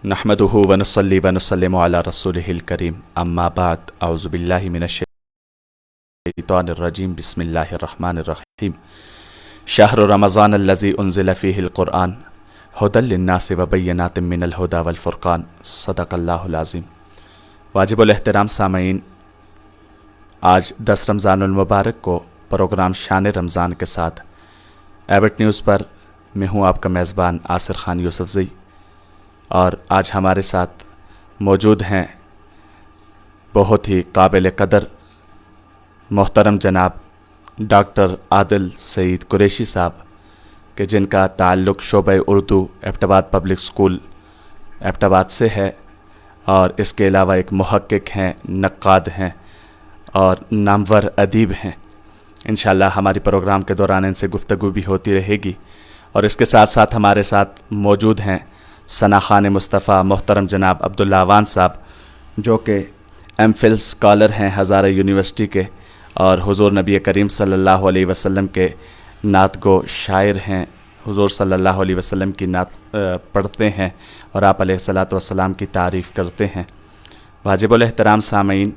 نحمدہ ونصلی ونسلم علی رسولہ الکریم اما بعد اعوذ باللہ من الشیطان الرجیم بسم اللہ الرحمن الرحیم شہر رمضان الذی انزل فیہ القرآن ھدی للناس وبینات من الھدی والفرقان صدق اللہ العظیم۔ واجب الاحترام سامعین، آج 10 رمضان المبارک کو پروگرام شان رمضان کے ساتھ ایبٹ نیوز پر میں ہوں آپ کا میزبان آصر خان یوسفزئی، اور آج ہمارے ساتھ موجود ہیں بہت ہی قابل قدر محترم جناب ڈاکٹر عادل سعید قریشی صاحب، کہ جن کا تعلق شعبہ اردو ایبٹ آباد پبلک اسکول ایبٹ آباد سے ہے، اور اس کے علاوہ ایک محقق ہیں، نقاد ہیں اور نامور ادیب ہیں۔ انشاءاللہ ہماری پروگرام کے دوران ان سے گفتگو بھی ہوتی رہے گی، اور اس کے ساتھ ساتھ ہمارے ساتھ موجود ہیں ثنا خان مصطفیٰ محترم جناب عبداللہ اعوان صاحب، جو کہ ایم فل اسکالر ہیں ہزارہ یونیورسٹی کے، اور حضور نبی کریم صلی اللہ علیہ وسلم کے نعت گو شاعر ہیں۔ حضور صلی اللہ علیہ وسلم کی نعت پڑھتے ہیں اور آپ علیہ الصلاۃ والسلام کی تعریف کرتے ہیں۔ واجب الاحترام سامعین،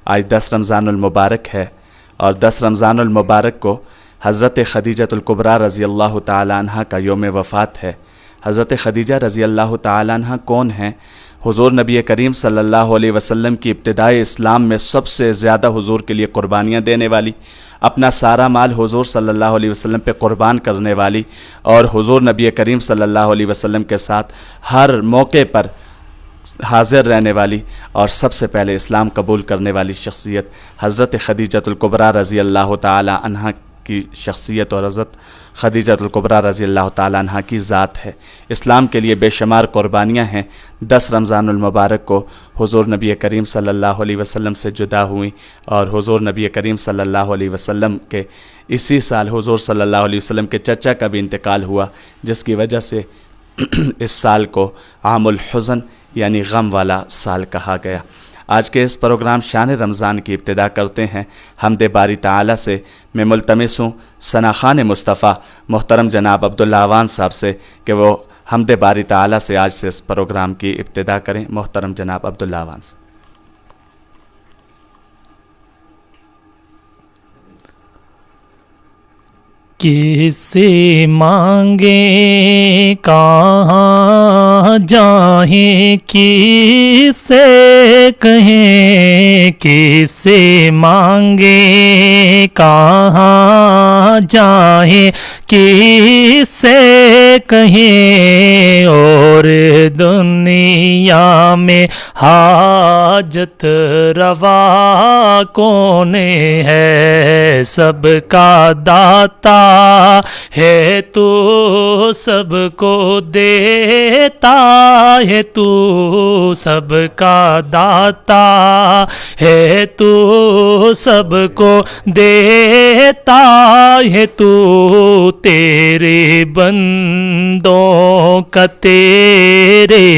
آج 10 رمضان المبارک ہے، اور 10 رمضان المبارک کو حضرت خدیجۃ الکبریٰ رضی اللہ تعالی عنہ کا یوم وفات ہے۔ حضرت خدیجہ رضی اللہ تعالی عنہ کون ہیں؟ حضور نبی کریم صلی اللہ علیہ وسلم کی ابتدائی اسلام میں سب سے زیادہ حضور کے لیے قربانیاں دینے والی، اپنا سارا مال حضور صلی اللہ علیہ وسلم پہ قربان کرنے والی، اور حضور نبی کریم صلی اللہ علیہ وسلم کے ساتھ ہر موقع پر حاضر رہنے والی، اور سب سے پہلے اسلام قبول کرنے والی شخصیت حضرت خدیجۃ الکبریٰ رضی اللہ تعالی عنہ کی شخصیت اور حضرت خدیجۃ الکبریٰ رضی اللہ تعالی عنہ کی ذات ہے۔ اسلام کے لیے بے شمار قربانیاں ہیں۔ 10 رمضان المبارک کو حضور نبی کریم صلی اللہ علیہ وسلم سے جدا ہوئیں، اور حضور نبی کریم صلی اللہ علیہ وسلم کے اسی سال حضور صلی اللہ علیہ وسلم کے چچا کا بھی انتقال ہوا، جس کی وجہ سے اس سال کو عام الحزن یعنی غم والا سال کہا گیا۔ آج کے اس پروگرام شان رمضان کی ابتدا کرتے ہیں حمد باری تعالی سے۔ میں ملتمس ہوں ثنا خان مصطفیٰ محترم جناب عبداللہ اعوان صاحب سے کہ وہ حمد باری تعالی سے آج سے اس پروگرام کی ابتدا کریں۔ محترم جناب عبداللہ اعوان صاحب۔ کس سے مانگے کہاں جائیں، کس سے کہیں، کس سے مانگے کہاں جائیں، کس سے کہیں، اور دنیا میں حاجت روا کون ہے؟ سب کا داتا ہے تو سب کو دیتا ہے، تو سب کا داتا ہے تو سب کو دیتا ہے، تو تیرے بندوں کا تیرے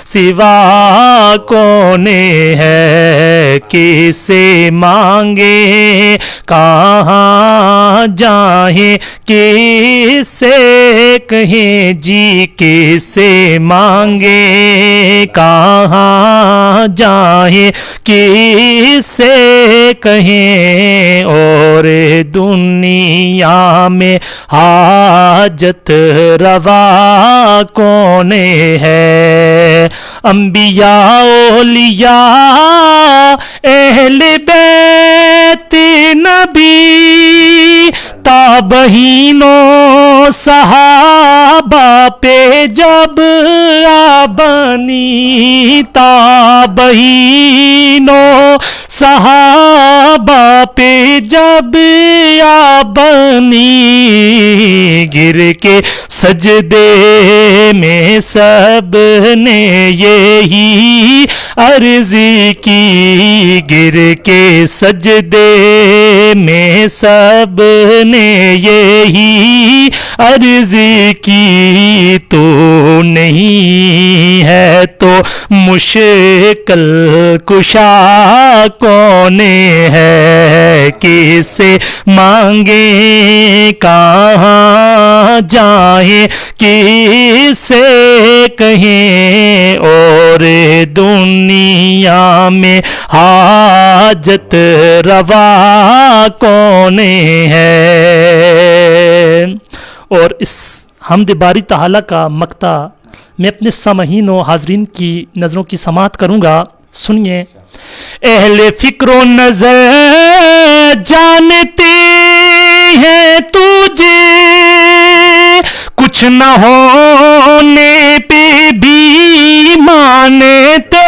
سوا کون ہے؟ کسے مانگے کہاں جائیں، کس سے کہیں جی، کس سے مانگے کہاں جائیں، کس سے کہیں، اور دنیا میں حاجت روا کون ہے؟ انبیاء اولیاء اہل بیت نبی، تابعینوں صحابہ پہ جب آبانی، تابعینوں صحابہ پہ جب آبانی، گر کے سجدے میں سب نے یہی عرض کی، گر کے سجدے میں سب نے یہی عرض کی، تو نہیں ہے ہے تو مشکل کشا کون ہے، کسے مانگیں کہاں جائیں کسے کہیں، اور دنیا میں حاجت روا کون ہے۔ اور اس حمد باری تعالیٰ کا مقطع میں اپنے سامعین و حاضرین کی نظروں کی سماعت کروں گا، سنیے۔ اہل فکر و نظر جانتے ہیں تجھے، کچھ نہ ہونے پہ بھی مانتے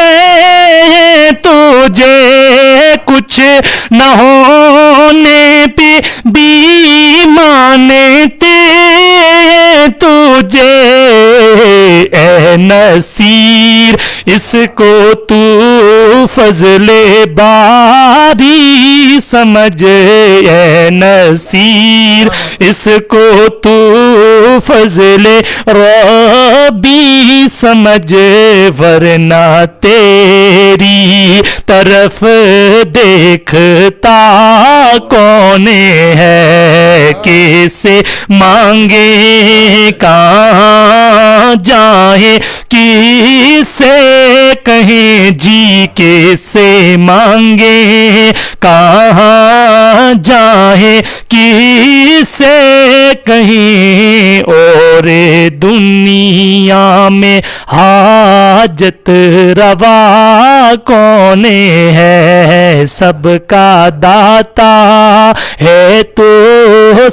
ہیں تجھے، کچھ نہ ہونے پہ بھی مانتے ہیں تجھے، اے نصیر اس کو تو فضل باری سمجھ، اے نصیر اس کو تو فضل ربی سمجھ، ورنہ تیری طرف دیکھتا کون ہے، کسے مانگے کہاں جائیں کسے کہیں، جی کسے مانگے کہاں جائیں کسے کہیں، اور دنیا میں حاجت روا کون ہے، سب کا داتا ہے تو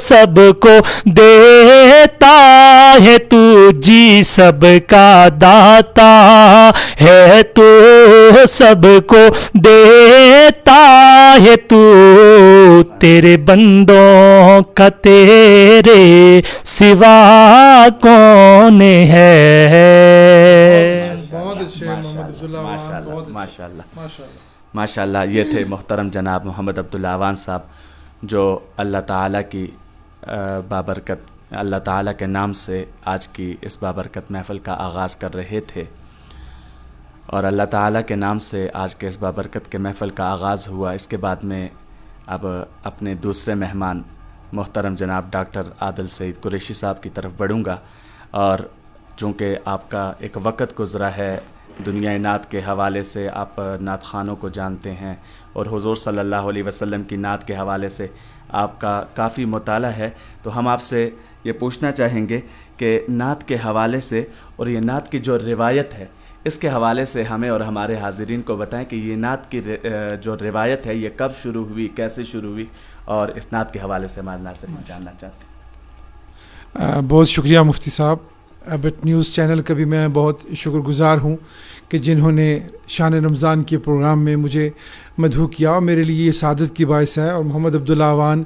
سب کو دیتا ہے تو، جی سب کا داتا ہے تو سب کو دیتا ہے تو، تیرے بندوں کا تیرے سوا کون ہے۔ بہت اچھے محمد عبداللہ عوان، بہت ماشاء اللہ۔ یہ تھے محترم جناب محمد عبداللہ عوان صاحب، جو اللہ تعالیٰ کی بابرکت، اللہ تعالیٰ کے نام سے آج کی اس بابرکت محفل کا آغاز کر رہے تھے، اور اللہ تعالیٰ کے نام سے آج کے اس بابرکت کے محفل کا آغاز ہوا۔ اس کے بعد میں اب اپنے دوسرے مہمان محترم جناب ڈاکٹر عادل سعید قریشی صاحب کی طرف بڑھوں گا، اور چونکہ آپ کا ایک وقت گزرا ہے دنیا نعت کے حوالے سے، آپ نعت خوانوں کو جانتے ہیں، اور حضور صلی اللہ علیہ وسلم کی نعت کے حوالے سے آپ کا کافی مطالعہ ہے، تو ہم آپ سے یہ پوچھنا چاہیں گے کہ نعت کے حوالے سے اور یہ نعت کی جو روایت ہے اس کے حوالے سے ہمیں اور ہمارے حاضرین کو بتائیں کہ یہ نعت کی جو روایت ہے یہ کب شروع ہوئی، کیسے شروع ہوئی، اور اس نعت کے حوالے سے ہمارے ناظرین جاننا چاہتے ہیں۔ بہت شکریہ مفتی صاحب، ایبٹ نیوز چینل کا بھی میں بہت شکر گزار ہوں کہ جنہوں نے شان رمضان کے پروگرام میں مجھے مدعو کیا، اور میرے لیے یہ سعادت کی باعث ہے۔ اور محمد عبداللہ عوان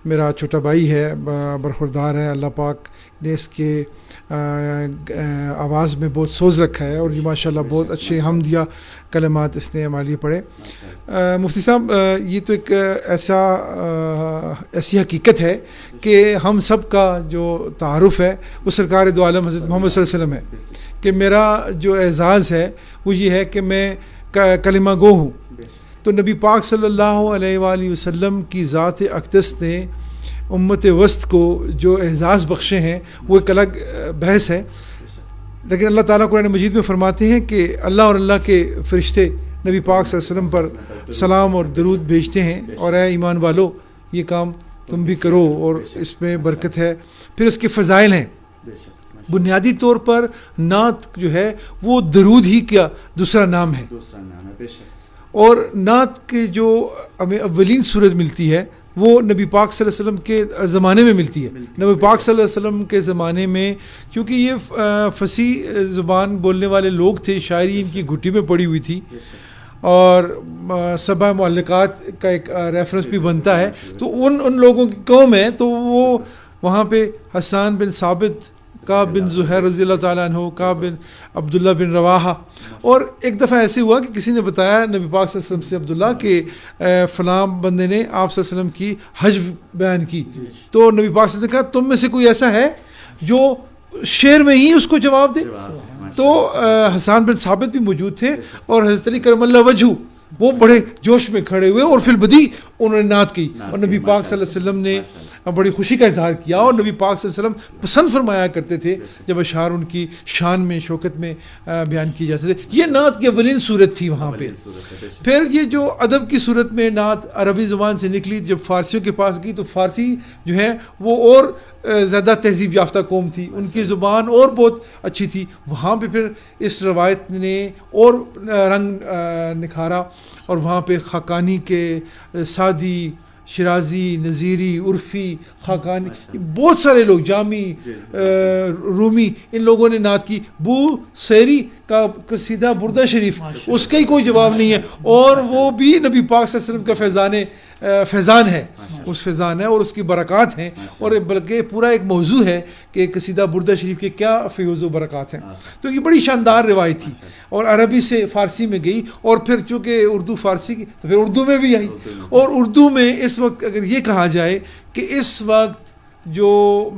میرا چھوٹا بھائی ہے، برخوردار ہے، اللہ پاک نے اس کے آواز میں بہت سوز رکھا ہے، اور یہ ماشاءاللہ بہت اچھے حمدیہ کلمات اس نے ہمارے لیے پڑھے۔ مفتی صاحب، یہ تو ایک ایسی حقیقت ہے کہ ہم سب کا جو تعارف ہے وہ سرکار دو عالم حضرت محمد صلی اللہ علیہ وسلم ہے، کہ میرا جو اعزاز ہے وہ یہ ہے کہ میں کلمہ گو ہوں۔ تو نبی پاک صلی اللہ علیہ وآلہ وسلم کی ذات اقدس نے امت وسط کو جو اعزاز بخشے ہیں وہ ایک الگ بحث ہے، لیکن اللہ تعالیٰ قرآن مجید میں فرماتے ہیں کہ اللہ اور اللہ کے فرشتے نبی پاک صلی اللہ علیہ وسلم پر سلام اور درود بھیجتے ہیں، اور اے ایمان والو یہ کام تم بھی کرو اور اس میں برکت ہے۔ پھر اس کے فضائل ہیں، بنیادی طور پر نعت جو ہے وہ درود ہی کا دوسرا نام ہے، اور نعت کے جو ہمیں اولین صورت ملتی ہے وہ نبی پاک صلی اللہ علیہ وسلم کے زمانے میں ملتی ہے۔ نبی پاک صلی اللہ علیہ وسلم کے زمانے میں، کیونکہ یہ فصیح زبان بولنے والے لوگ تھے، شاعری ان کی گھٹی میں پڑی ہوئی تھی، اور سبع معلقات کا ایک ریفرنس بھی بنتا ہے، تو ان لوگوں کی قوم ہے، تو وہ وہاں پہ حسان بن ثابت، کعب بن زہیر رضی اللہ تعالیٰ عنہ، کعب بن عبداللہ بن رواحہ، اور ایک دفعہ ایسے ہوا کہ کسی نے بتایا نبی پاک صلی اللہ علیہ وسلم سے عبداللہ کہ فلاں بندے نے آپ صلی اللہ علیہ وسلم کی حج بیان کی، تو نبی پاک صلی اللہ علیہ وسلم نے کہا تم میں سے کوئی ایسا ہے جو شعر میں ہی اس کو جواب دے؟ تو حسان بن ثابت بھی موجود تھے اور حضرت علی کرم اللہ وجہہ وہ بڑے جوش میں کھڑے ہوئے اور فی البدیع انہوں نے نعت کی اور نبی پاک صلی اللہ علیہ وسلم نے بڑی خوشی کا اظہار کیا اور نبی پاک صلی اللہ علیہ وسلم پسند فرمایا کرتے تھے جب اشعار ان کی شان میں شوکت میں بیان کیے جاتے تھے. یہ نعت کی اولین صورت تھی وہاں پہ. پھر یہ جو ادب کی صورت میں نعت عربی زبان سے نکلی جب فارسیوں کے پاس گئی تو فارسی جو ہے وہ اور زیادہ تہذیب یافتہ قوم تھی, ان کی زبان اور بہت اچھی تھی. وہاں پہ پھر اس روایت نے اور رنگ نکھارا اور وہاں پہ خاقانی کے سعدی, شرازی, نظیری, عرفی, خاقانی, بہت سارے لوگ, جامی, رومی, ان لوگوں نے نعت کی. بو سیری کا قصیدہ بردہ شریف اس کا ہی کوئی جواب نہیں ہے اور وہ بھی نبی پاک صلی اللہ علیہ وسلم کا فیضان ہے, اس فیضان ہے اور اس کی برکات ہیں. اور بلکہ پورا ایک موضوع ہے کہ قصیدہ بردہ شریف کے کیا فیض و برکات ہیں. تو یہ بڑی شاندار روایت تھی اور عربی سے فارسی میں گئی اور پھر چونکہ اردو فارسی کی تو پھر اردو میں بھی آئی. اور اردو میں اس وقت اگر یہ کہا جائے کہ اس وقت جو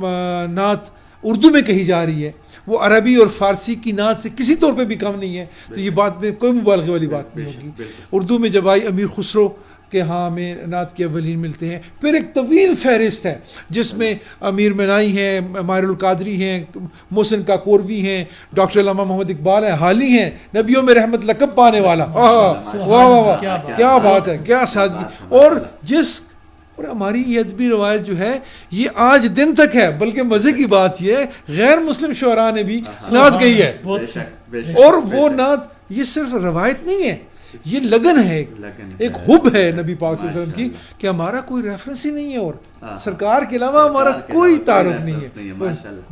نعت اردو میں کہی جا رہی ہے وہ عربی اور فارسی کی نعت سے کسی طور پہ بھی کم نہیں ہے, تو یہ بات میں کوئی مبالغے والی بات نہیں ہوگی. اردو میں جب آئی امیر خسرو کہ ہاں ہمیں نعت کے اولین ملتے ہیں. پھر ایک طویل فہرست ہے جس میں امیر منائی ہیں, ماہر القادری ہیں, محسن کاکوروی ہیں, ڈاکٹر علامہ محمد اقبال ہیں, حالی ہیں, نبیوں میں رحمت لقب پانے والا. واہ واہ واہ, کیا بات ہے, کیا سادگی. اور ہماری یہ ادبی روایت جو ہے یہ آج دن تک ہے. بلکہ مزے کی بات یہ ہے غیر مسلم شعراء نے بھی نعت گئی ہے اور وہ نعت یہ صرف روایت نہیں ہے, یہ لگن ہے, ایک حب ہے نبی پاک صلی اللہ علیہ وسلم کی کہ ہمارا کوئی ریفرنس ہی نہیں ہے اور سرکار کے علاوہ ہمارا کوئی تعارف نہیں ہے.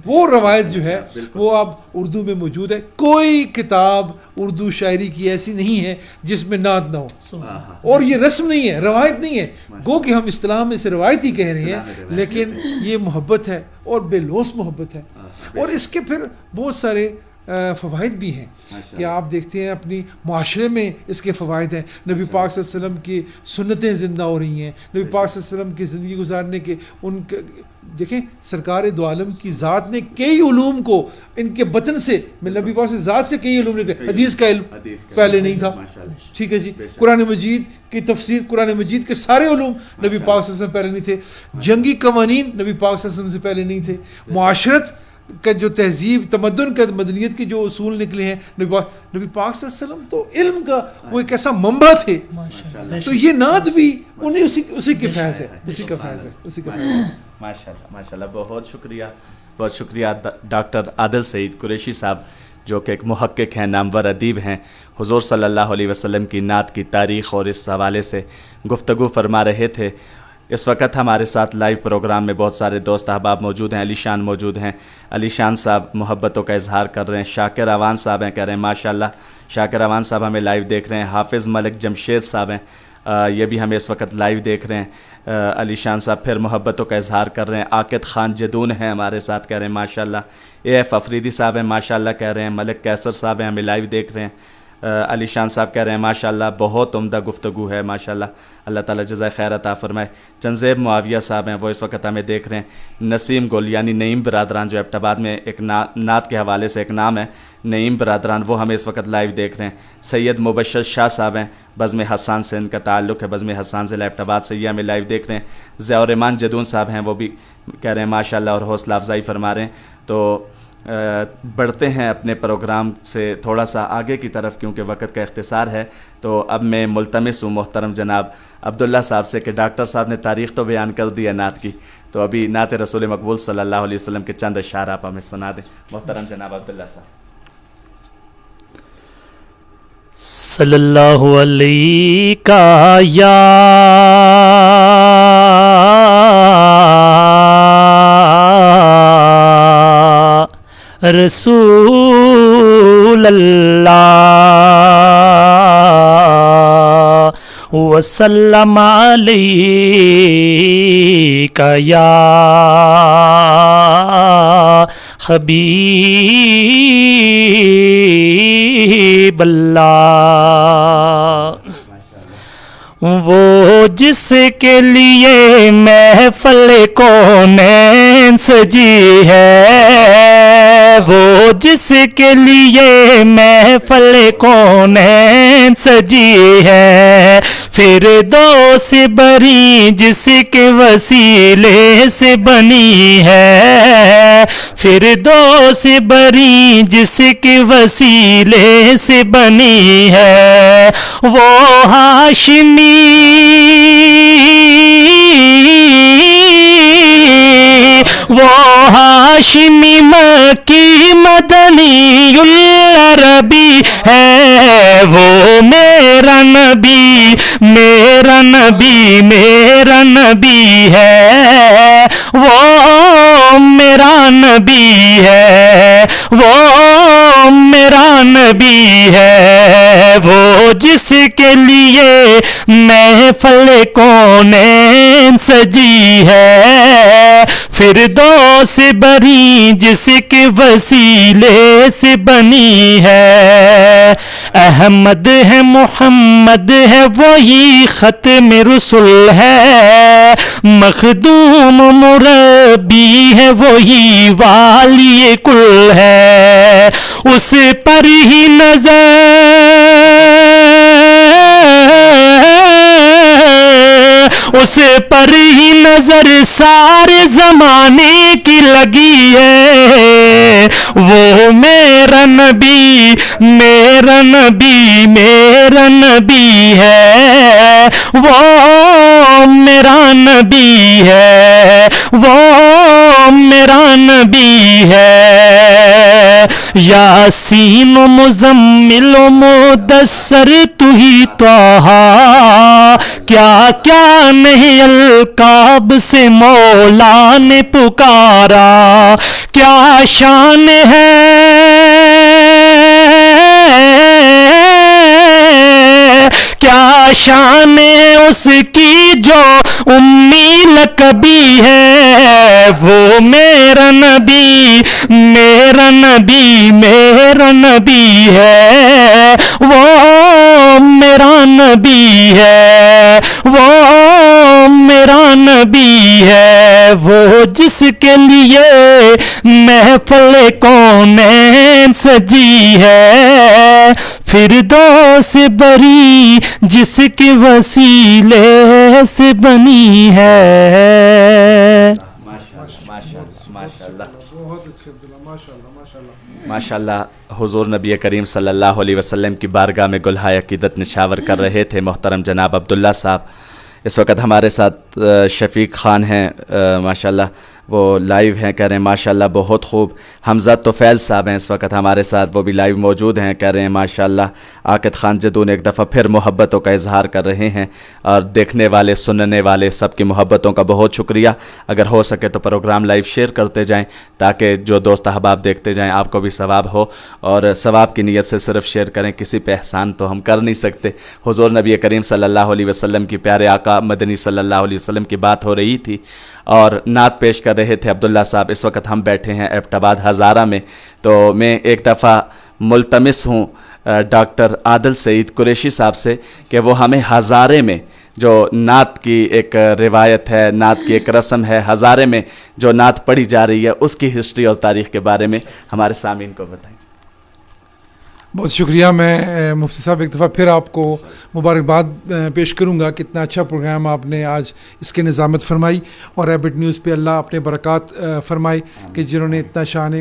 وہ روایت جو ہے وہ اب اردو میں موجود ہے. کوئی کتاب اردو شاعری کی ایسی نہیں ہے جس میں نعت نہ ہو, اور یہ رسم نہیں ہے, روایت نہیں ہے. گو کہ ہم اصطلاح میں سے روایت ہی کہہ رہے ہیں لیکن یہ محبت ہے اور بے لوث محبت ہے. اور اس کے پھر بہت سارے فوائد بھی ہیں کہ آپ دیکھتے ہیں اپنی معاشرے میں اس کے فوائد ہیں. نبی پاک صلی اللہ علیہ وسلم کی سنتیں زندہ ہو رہی ہیں, نبی پاک صلی اللہ علیہ وسلم کی زندگی گزارنے کے ان کے دیکھیں سرکار دو عالم کی ذات نے کئی علوم کو ان کے بطن سے, نبی پاک سے ذات سے کئی علوم نکلے. حدیث کا علم پہلے نہیں تھا, ٹھیک ہے جی. قرآن مجید کی تفسیر, قرآن مجید کے سارے علوم نبی پاک صلی اللہ علیہ وسلم پہلے نہیں تھے. جنگی قوانین نبی پاک صلی اللہ علیہ وسلم سے پہلے نہیں تھے. معاشرت کا جو تہذیب, تمدن کا, مدنیت کے جو اصول نکلے ہیں نبی پاک صلی اللہ علیہ وسلم تو علم کا وہ ایک ایسا منبع تھے. تو یہ نعت بھی انہیں اسی کے فیض ہے, اسی کا فیض ہے, اسی کا فیض ہے. ماشاءاللہ ماشاءاللہ, بہت شکریہ, بہت شکریہ ڈاکٹر عادل سعید قریشی صاحب جو کہ ایک محقق ہیں, نامور ادیب ہیں. حضور صلی اللہ علیہ وسلم کی نعت کی تاریخ اور اس حوالے سے گفتگو فرما رہے تھے. اس وقت ہمارے ساتھ لائیو پروگرام میں بہت سارے دوست احباب موجود ہیں. علی شان موجود ہیں, علی شان صاحب محبتوں کا اظہار کر رہے ہیں. شاکر اوان صاحب ہیں, کہہ رہے ہیں ماشاءاللہ. شاکر اوان صاحب ہمیں لائیو دیکھ رہے ہیں. حافظ ملک جمشید صاحب ہیں, یہ بھی ہمیں اس وقت لائیو دیکھ رہے ہیں. علی شان صاحب پھر محبتوں کا اظہار کر رہے ہیں. عاقد خان جدون ہیں ہمارے ساتھ, کہہ رہے ہیں ماشاءاللہ. اے ایف افریدی صاحب ہیں, ماشاءاللہ کہہ رہے ہیں. ملک کیسر صاحب ہیں, ہمیں لائیو دیکھ رہے ہیں. علی شان صاحب کہہ رہے ہیں ماشاءاللہ بہت عمدہ گفتگو ہے, ماشاءاللہ, اللہ تعالیٰ جزائے خیر عطا فرمائے. چنزیب معاویہ صاحب ہیں, وہ اس وقت ہمیں دیکھ رہے ہیں. نسیم گل یعنی نعیم برادران, جو ایبٹ آباد میں ایک نعت کے حوالے سے ایک نام ہے, نعیم برادران, وہ ہمیں اس وقت لائیو دیکھ رہے ہیں. سید مبشر شاہ صاحب ہیں, بزم حسان سے ان کا تعلق ہے, بزم حسان سے ایبٹ آباد سے, یہ ہمیں لائیو دیکھ رہے ہیں. ضیاء الرحمان جدون صاحب ہیں, وہ بھی کہہ رہے ہیں ماشاءاللہ اور حوصلہ افزائی فرما رہے ہیں. تو بڑھتے ہیں اپنے پروگرام سے تھوڑا سا آگے کی طرف کیونکہ وقت کا اختصار ہے. تو اب میں ملتمس ہوں محترم جناب عبداللہ صاحب سے کہ ڈاکٹر صاحب نے تاریخ تو بیان کر دی ہے نعت کی, تو ابھی نعت رسول مقبول صلی اللہ علیہ وسلم کے چند اشعار آپ ہمیں سنا دیں. محترم جناب عبداللہ صاحب. صلی اللہ علیہ یا رسول اللہ وسلم علیک یا حبیب اللہ. وہ جس کے لیے محفل کونین سجی ہے، وہ جس کے لیے محفل کونین سجی ہے، فردوس بری جس کے وسیلے سے بنی ہے، فردوس بری جس کے وسیلے سے بنی ہے، وہ ہاشمی وہ ہاشمی مکی مدنی العربی ہے، وہ میرا نبی میرا نبی میرا نبی ہے، وہ میرا نبی ہے، وہ میرا نبی ہے، وہ جس کے لیے محفل کونین سجی ہے، فردوس بری جس کے وسیلے سے بنی ہے، احمد ہے محمد ہے وہی ختم رسول ہے، مخدوم مربی ہے وہی والی کل ہے، اس پر ہی نظر اس پر ہی نظر سارے زمانے کی لگی ہے، وہ میرا نبی میرا نبی میرا نبی ہے، وہ میرا نبی ہے، وہ میرا نبی ہے، یاسین و مزمل و مدثر تو ہی طٰہٰ، کیا کیا نہیں القاب سے مولا نے پکارا، کیا شان ہے کیا شان اس کی جو امی لقبی ہے، وہ میرا نبی میرا نبی میرا نبی ہے، وہ میرا نبی ہے، وہ میرا نبی ہے، وہ جس کے لیے محفل کونین سجی ہے، فردوس بری جس کے وسیلے سے بنی ہے۔ ماشاءاللہ حضور نبی کریم صلی اللہ علیہ وسلم کی بارگاہ میں گلہائے عقیدت نشاور کر رہے تھے محترم جناب عبداللہ صاحب۔ اس وقت ہمارے ساتھ شفیق خان ہیں، ماشاءاللہ وہ لائیو ہیں، کہہ رہے ہیں ماشاءاللہ بہت خوب۔ حمزہ توفیل صاحب ہیں اس وقت ہمارے ساتھ، وہ بھی لائیو موجود ہیں، کہہ رہے ہیں ماشاءاللہ۔ عاقد خان جدون ایک دفعہ پھر محبتوں کا اظہار کر رہے ہیں، اور دیکھنے والے سننے والے سب کی محبتوں کا بہت شکریہ۔ اگر ہو سکے تو پروگرام لائیو شیئر کرتے جائیں تاکہ جو دوست احباب دیکھتے جائیں آپ کو بھی ثواب ہو، اور ثواب کی نیت سے صرف شیئر کریں، کسی پہ احسان تو ہم کر نہیں سکتے۔ حضور نبی کریم صلی اللہ علیہ وسلم کی پیارے آقا مدنی صلی اللہ علیہ وسلم کی بات ہو رہی تھی اور نعت پیش کر رہے تھے عبداللہ صاحب۔ اس وقت ہم بیٹھے ہیں ایبٹ آباد ہزارہ میں، تو میں ایک دفعہ ملتمس ہوں ڈاکٹر عادل سعید قریشی صاحب سے کہ وہ ہمیں ہزارے میں جو نعت کی ایک روایت ہے، نعت کی ایک رسم ہے، ہزارے میں جو نعت پڑھی جا رہی ہے اس کی ہسٹری اور تاریخ کے بارے میں ہمارے سامعین کو بتائیں۔ بہت شکریہ۔ میں مفتی صاحب ایک دفعہ پھر آپ کو مبارکباد پیش کروں گا کہ اتنا اچھا پروگرام آپ نے آج اس کے نظامت فرمائی، اور ریبٹ نیوز پہ اللہ اپنے برکات فرمائے کہ جنہوں نے اتنا شان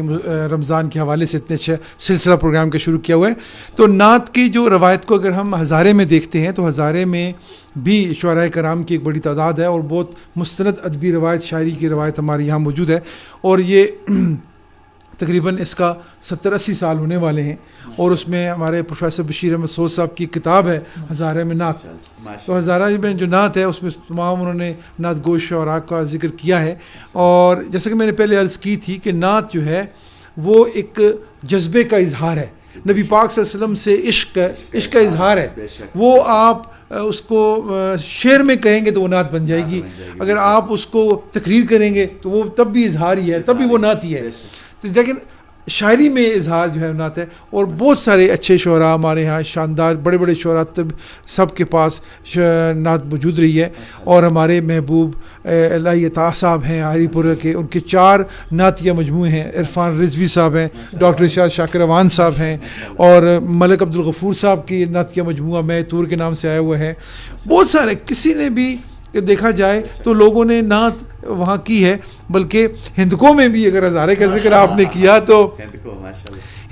رمضان کے حوالے سے اتنے اچھا سلسلہ پروگرام کا شروع کیا ہوا ہے۔ تو نعت کی جو روایت کو اگر ہم ہزارے میں دیکھتے ہیں تو ہزارے میں بھی شعراء کرام کی ایک بڑی تعداد ہے، اور بہت مستند ادبی روایت، شاعری کی روایت ہمارے یہاں موجود ہے، اور یہ تقریباً اس کا 70-80 سال ہونے والے ہیں، اور اس میں ہمارے پروفیسر بشیر احمد سعود صاحب کی کتاب ہے ہزارے میں نعت۔ تو ہزارہ میں جو نعت ہے اس میں تمام انہوں نے نعت گوش شعراء کا ذکر کیا ہے، اور جیسا کہ میں نے پہلے عرض کی تھی کہ نعت جو ہے وہ ایک جذبے کا اظہار ہے، نبی پاک صلی اللہ علیہ وسلم سے عشق کا اظہار ہے۔ وہ آپ اس کو شعر میں کہیں گے تو وہ نعت بن جائے گی، اگر آپ اس کو تقریر کریں گے تو وہ تب بھی اظہار ہی ہے، تب بھی وہ نعت ہی ہے۔ لیکن شاعری میں اظہار جو ہے نعت ہے. اور بہت سارے اچھے شعراء ہمارے یہاں شاندار بڑے بڑے شعراء سب کے پاس نعت موجود رہی ہے. اور ہمارے محبوب الہی عطا صاحب ہیں ہری پور کے, ان کے 4 نعتیہ مجموعے ہیں. عرفان رضوی صاحب ہیں, ڈاکٹر ارشاد شاکر روان صاحب ہیں, اور ملک عبدالغفور صاحب کی نعتیہ مجموعہ میں طور کے نام سے آیا ہوا ہے. بہت سارے, کسی نے بھی دیکھا جائے تو لوگوں نے نعت وہاں کی ہے. بلکہ ہندکوں میں بھی اگر ہزارے کا ذکر آپ نے کیا تو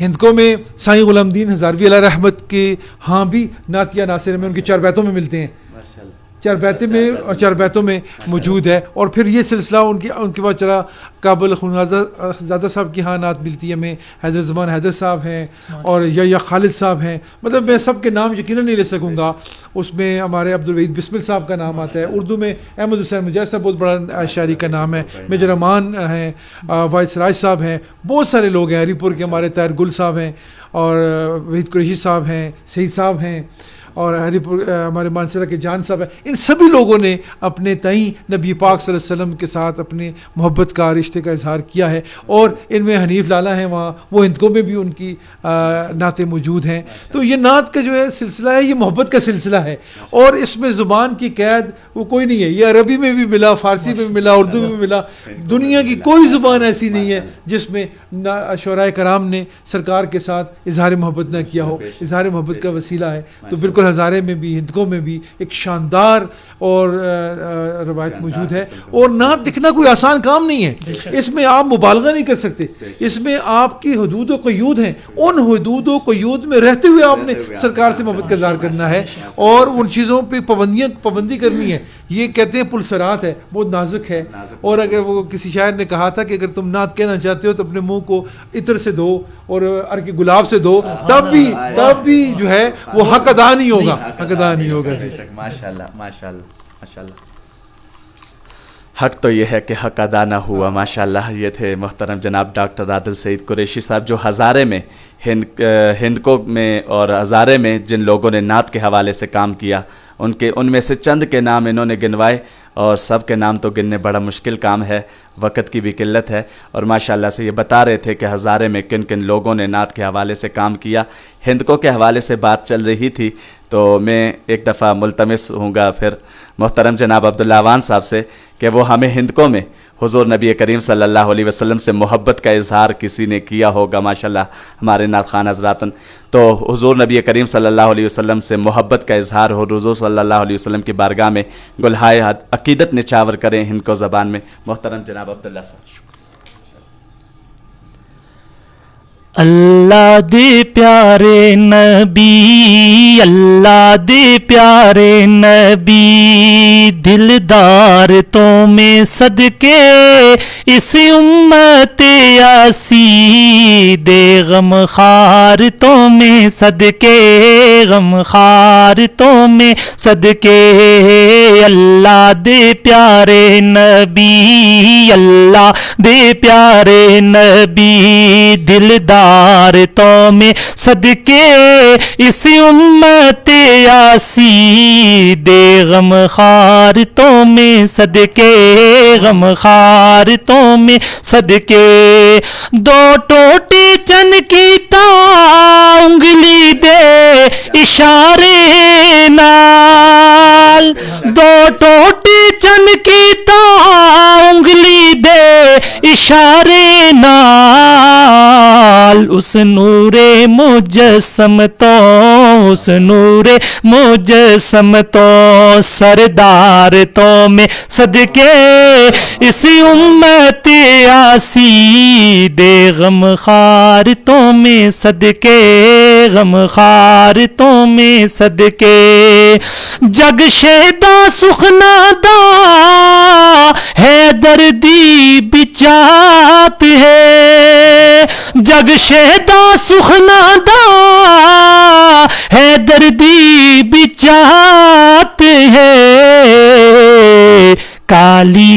ہندکوں میں سائیں غلام دین ہزاروی علیہ رحمت کے ہاں بھی نعتیہ ناصر میں ان کے 4 بیتوں میں ملتے ہیں, 4 بیتوں میں موجود ہے. اور پھر یہ سلسلہ ان کے بعد چلا. کابل زادہ صاحب کی ہاں نعت ملتی ہے, میں حیدر زمان حیدر صاحب ہیں, اور یا خالد صاحب ہیں. مطلب میں سب کے نام یقیناً نہیں لے سکوں گا. اس میں ہمارے عبدالوحید بسمل صاحب کا نام آتا ہے. اردو میں احمد حسین مجاہد صاحب بہت بڑا شاعری کا نام ہے. میجر امان ہیں, وائس سراج صاحب ہیں, بہت سارے لوگ ہیں. ہری پور کے ہمارے طاہر گل صاحب ہیں, اور وحید قریشی صاحب ہیں, سعید صاحب ہیں, اور ہری پور ہمارے مانسرہ کے جان صاحب ہیں. ان سبھی لوگوں نے اپنے تئیں نبی پاک صلی اللہ علیہ وسلم کے ساتھ اپنے محبت کا رشتے کا اظہار کیا ہے. اور ان میں حنیف لالا ہیں وہاں, وہ ہندکوں میں بھی ان کی نعتیں موجود ہیں. تو یہ نعت کا جو ہے سلسلہ ہے, یہ محبت کا سلسلہ ہے. اور اس میں زبان کی قید وہ کوئی نہیں ہے. یہ عربی میں بھی ملا, فارسی میں بھی ملا, اردو میں بھی ملا. دنیا کی کوئی زبان ایسی نہیں ہے جس میں شعراء کرام نے سرکار کے ساتھ اظہار محبت نہ کیا ہو. اظہار محبت کا وسیلہ ہے. تو بالکل ہزارے میں بھی, ہندکوں میں بھی ایک شاندار اور روایت موجود ہے. اور نعت لکھنا کوئی آسان کام نہیں ہے. اس میں آپ مبالغہ نہیں کر سکتے. اس میں آپ کی حدود و قیود ہیں. ان حدود و قیود میں رہتے ہوئے آپ نے سرکار سے محبت کا اظہار کرنا ہے, اور ان چیزوں پہ پابندی کرنی ہے. یہ کہتے ہیں پلسرات ہے, بہت نازک ہے. اور اگر وہ کسی شاعر نے کہا تھا کہ اگر تم نعت کہنا چاہتے ہو تو اپنے منہ کو عطر سے دھو اور عرق گلاب سے دھو, تب بھی جو ہے وہ حق ادا نہیں ہوگا. حق ادا نہیں ہوگا. ماشاءاللہ ماشاءاللہ ماشاءاللہ. حق تو یہ ہے کہ حق ادا نہ ہوا. ماشاءاللہ. یہ تھے محترم جناب ڈاکٹر عادل سعید قریشی صاحب, جو ہزارے میں ہندکوں میں اور ہزارے میں جن لوگوں نے نعت کے حوالے سے کام کیا, ان میں سے چند کے نام انہوں نے گنوائے, اور سب کے نام تو گننے بڑا مشکل کام ہے, وقت کی بھی قلت ہے. اور ماشاءاللہ سے یہ بتا رہے تھے کہ ہزارے میں کن کن لوگوں نے نعت کے حوالے سے کام کیا. ہندکوں کے حوالے سے بات چل رہی تھی تو میں ایک دفعہ ملتمس ہوں گا پھر محترم جناب عبداللہ عوان صاحب سے کہ وہ ہمیں ہندکوں میں حضور نبی کریم صلی اللہ علیہ وسلم سے محبت کا اظہار کسی نے کیا ہوگا ماشاءاللہ ہمارے نعت خوان حضراتن, تو حضور نبی کریم صلی اللہ علیہ وسلم سے محبت کا اظہار ہو, حضور صلی اللہ علیہ وسلم کی بارگاہ میں گلہائے عقیدت نچاور کریں ہندکو زبان میں. محترم جناب عبداللہ صاحب. اللہ دے پیارے نبی, اللہ دے پیارے نبی, دلدار تو میں صدقے اس امت یاسی, دے غم خار تو میں صدقے, غم خار تو میں صدقے. اللہ دے پیارے نبی, اللہ دے پیارے نبی, دلدار تو میں صدقے اس امت یاسی, دے غم خار تو میں صدقے, غم خار تو میں صدقے. دو ٹوٹے چن کی تا انگلی دے اشارے نال, دو ٹوٹے چن کی تا انگلی دے اشارے نال, اس نور مجسم تو, اس نور مجسم تو سردار تو میں صدقے اس امت آسی, دے غم خار تو میں صدقے, غم خار تو میں صدقے. جگ شہدا سخنا دا ہے دردی بچات ہے, جگ شہدا سخنا دا ہے دردی بچات ہے, کالی